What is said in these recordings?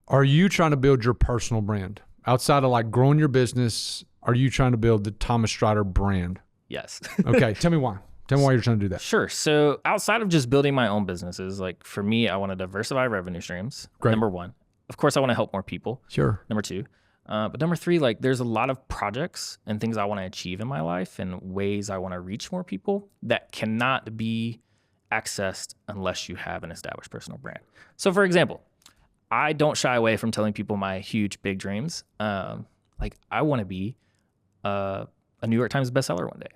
Are you trying to build your personal brand? Outside of like growing your business, are you trying to build the Thomas Strider brand? Yes. Okay, tell me why. Tell me why you're trying to do that. Sure. So outside of just building my own businesses, like for me, I want to diversify revenue streams. Great. Number one. Of course, I want to help more people. Sure. Number two. But number three, like there's a lot of projects and things I want to achieve in my life and ways I want to reach more people that cannot be accessed unless you have an established personal brand. So for example, I don't shy away from telling people my huge, big dreams. Like I want to be a New York Times bestseller one day.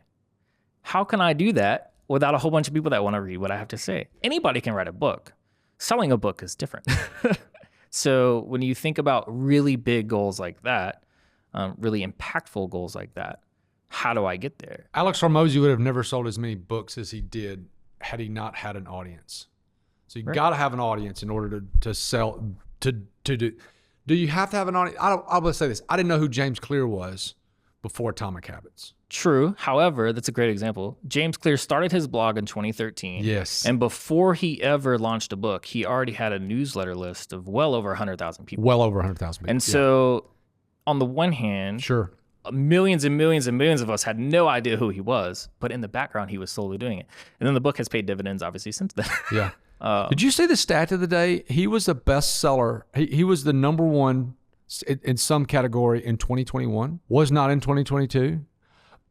How can I do that without a whole bunch of people that want to read what I have to say? Anybody can write a book. Selling a book is different. So when you think about really big goals like that, really impactful goals like that, how do I get there? Alex Hormozi would have never sold as many books as he did had he not had an audience. So you got to have an audience in order to sell, to do. Do you have to have an audience? I will say this. I didn't know who James Clear was before Atomic Habits. True. However, that's a great example. James Clear started his blog in 2013. Yes. And before he ever launched a book, he already had a newsletter list of well over 100,000 people. Well over 100,000 people. And so on the one hand, sure, millions and millions and millions of us had no idea who he was, but in the background, he was slowly doing it. And then the book has paid dividends, obviously, since then. Yeah. Did you see the stat of the day? He was a bestseller. He was the number one in some category in 2021, was not in 2022,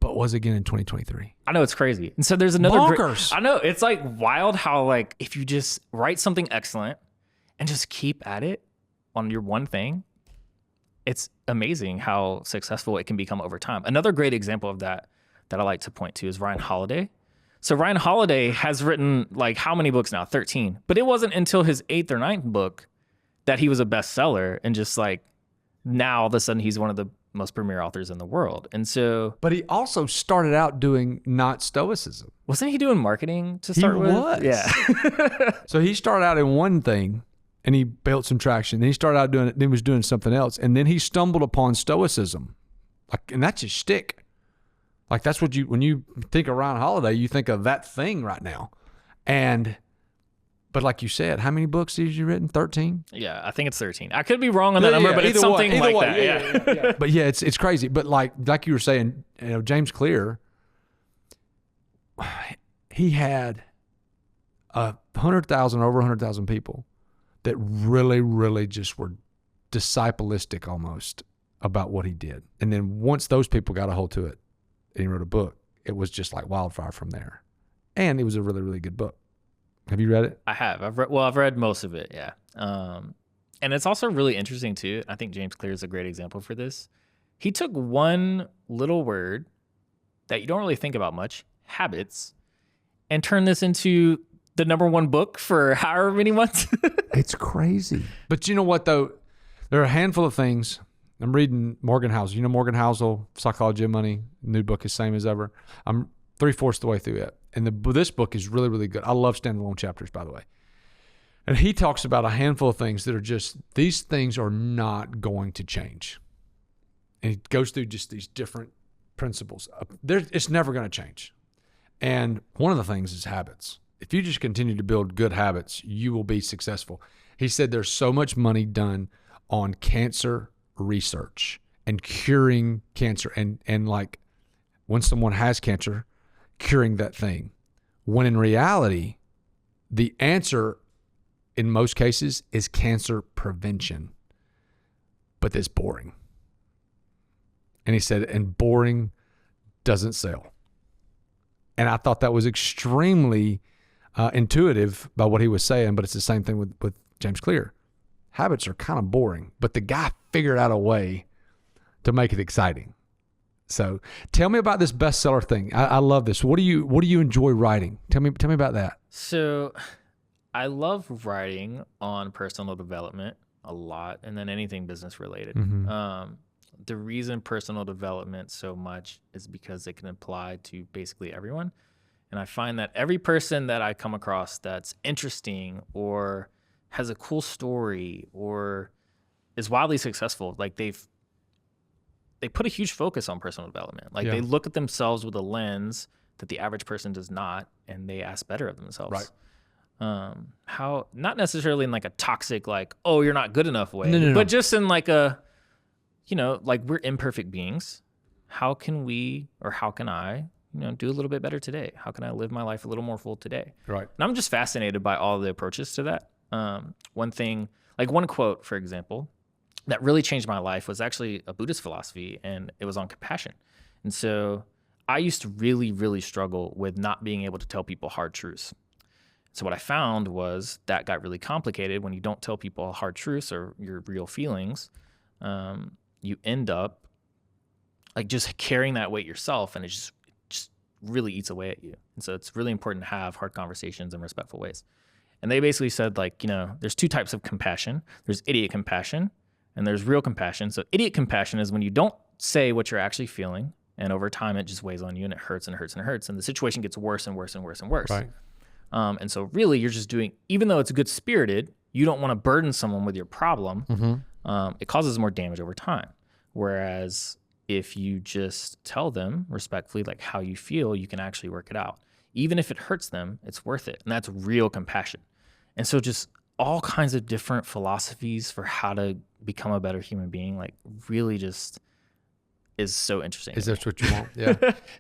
but was again in 2023. I know, it's crazy. And so there's another bonkers. I know, it's like wild how like if you just write something excellent and just keep at it on your one thing, it's amazing how successful it can become over time. Another great example of that I like to point to is Ryan Holiday. So Ryan Holiday has written like how many books now? 13. But it wasn't until his 8th or 9th book that he was a bestseller, and just like now all of a sudden he's one of the most premier authors in the world. And so, but he also started out doing not stoicism. Wasn't he doing marketing to start with? He was. Yeah. So he started out in one thing and he built some traction. Then he started out doing it, then he was doing something else. And then he stumbled upon stoicism. Like, and that's his shtick. Like that's what when you think of Ryan Holiday, you think of that thing right now. But like you said, how many books did you written? 13? Yeah, I think it's 13. I could be wrong on that number, but it's something like that. Yeah. But yeah, it's crazy. But like you were saying, James Clear, he had 100,000, over 100,000 people that really, really just were disciplistic almost about what he did. And then once those people got a hold to it and he wrote a book, it was just like wildfire from there. And it was a really, really good book. Have you read it? I have. I've read most of it, yeah. And it's also really interesting too. I think James Clear is a great example for this. He took one little word that you don't really think about much, habits, and turned this into the #1 book for however many months. It's crazy. But you know what though? There are a handful of things. I'm reading Morgan Housel. You know Morgan Housel, Psychology of Money. New book is same as ever. I'm 3/4 the way through it. And this book is really, really good. I love standalone chapters, by the way. And he talks about a handful of things that are just, these things are not going to change. And he goes through just these different principles. It's never going to change. And one of the things is habits. If you just continue to build good habits, you will be successful. He said there's so much money done on cancer research and curing cancer. And like when someone has cancer, curing that thing, when in reality, the answer in most cases is cancer prevention, but it's boring. And he said, and boring doesn't sell. And I thought that was extremely intuitive by what he was saying, but it's the same thing with James Clear. Habits are kind of boring, but the guy figured out a way to make it exciting. So tell me about this bestseller thing. I love this. What do you enjoy writing? Tell me about that. So I love writing on personal development a lot, and then anything business related. Mm-hmm. The reason personal development so much is because it can apply to basically everyone. And I find that every person that I come across that's interesting or has a cool story or is wildly successful, like they put a huge focus on personal development. Like they look at themselves with a lens that the average person does not, and they ask better of themselves. How, not necessarily in like a toxic, like, oh, you're not good enough way, No. but just in like a, like we're imperfect beings. How can we, or how can I, do a little bit better today? How can I live my life a little more full today? Right. And I'm just fascinated by all the approaches to that. One thing, like one quote, for example, that really changed my life was actually a Buddhist philosophy, and it was on compassion. And so I used to really, really struggle with not being able to tell people hard truths. So what I found was that got really complicated when you don't tell people hard truths or your real feelings. You end up like just carrying that weight yourself, and it just really eats away at you. And so it's really important to have hard conversations in respectful ways. And they basically said, like, there's two types of compassion. There's idiot compassion and there's real compassion. So idiot compassion is when you don't say what you're actually feeling, and over time it just weighs on you and it hurts and hurts and hurts. And the situation gets worse and worse and worse and worse. Right. And so really you're just doing, even though it's good spirited, you don't want to burden someone with your problem. Mm-hmm. It causes more damage over time. Whereas if you just tell them respectfully, like how you feel, you can actually work it out. Even if it hurts them, it's worth it. And that's real compassion. And so just all kinds of different philosophies for how to become a better human being, like really just is so interesting. Is that what you want? Yeah.